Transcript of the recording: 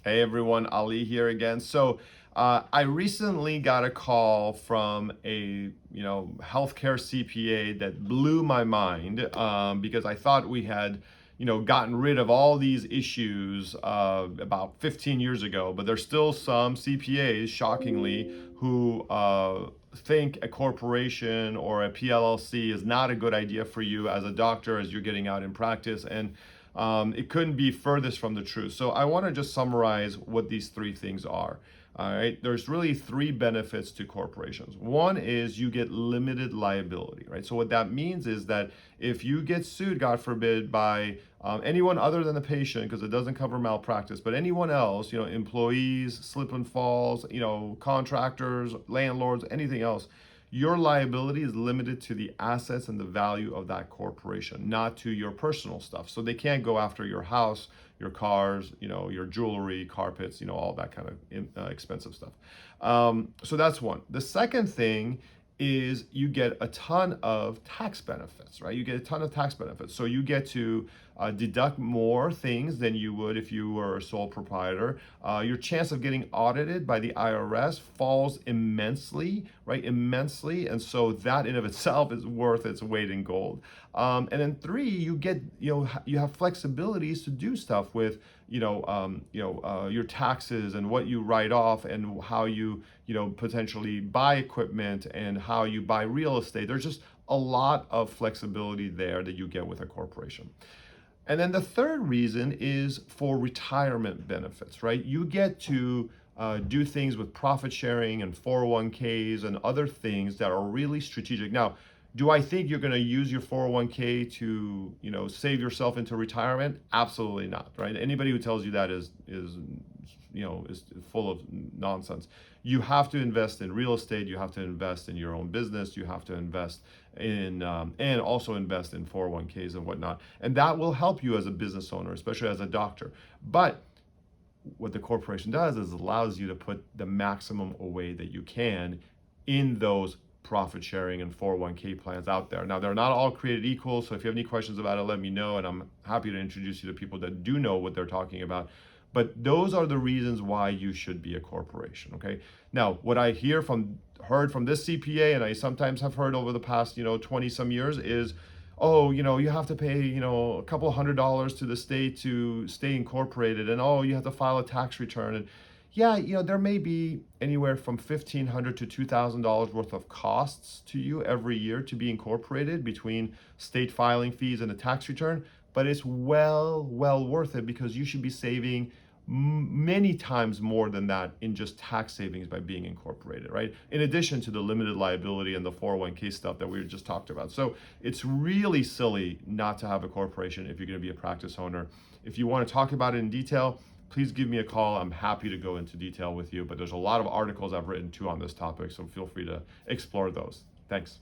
Hey everyone, Ali here again. I recently got a call from a healthcare CPA that blew my mind because I thought we had gotten rid of all these issues about 15 years ago, but there's still some CPAs, shockingly, who think a corporation or a PLLC is not a good idea for you as a doctor as you're getting out in practice. And it couldn't be furthest from the truth. So I want to just summarize what these three things are. All right, there's really three benefits to corporations. One is you get limited liability, right? So what that means is that if you get sued, God forbid, by anyone other than the patient, because it doesn't cover malpractice, but anyone else, employees, slip and falls, contractors, landlords, anything else, your liability is limited to the assets and the value of that corporation, not to your personal stuff. So they can't go after your house, your cars, your jewelry, carpets, all that kind of expensive stuff. So that's one. The second thing is you get a ton of tax benefits, right? You get a ton of tax benefits. So you get to deduct more things than you would if you were a sole proprietor. Your chance of getting audited by the IRS falls immensely, right? Immensely. And so that in of itself is worth its weight in gold. And then three, you get, you have flexibilities to do stuff with, your taxes and what you write off and how you, potentially buy equipment and how you buy real estate. There's just a lot of flexibility there that you get with a corporation. And then the third reason is for retirement benefits, right? You get to do things with profit sharing and 401ks and other things that are really strategic. Now, do I think you're going to use your 401k to, save yourself into retirement? Absolutely not, right? Anybody who tells you that is full of nonsense. You have to invest in real estate. You have to invest in your own business. You have to invest in and also invest in 401ks and whatnot. And that will help you as a business owner, especially as a doctor. But what the corporation does is allows you to put the maximum away that you can in those profit sharing and 401k plans out there. Now, they're not all created equal. So if you have any questions about it, let me know. And I'm happy to introduce you to people that do know what they're talking about. But those are the reasons why you should be a corporation, okay? Now, what I heard from this CPA, and I sometimes have heard over the past, 20 some years is, oh, you have to pay, a couple $100 to the state to stay incorporated, and oh, you have to file a tax return. And yeah, there may be anywhere from $1,500 to $2,000 worth of costs to you every year to be incorporated between state filing fees and a tax return, but it's well worth it because you should be saving many times more than that in just tax savings by being incorporated, right? In addition to the limited liability and the 401k stuff that we just talked about. So it's really silly not to have a corporation if you're going to be a practice owner. If you want to talk about it in detail, please give me a call. I'm happy to go into detail with you, but there's a lot of articles I've written too on this topic, so feel free to explore those. Thanks.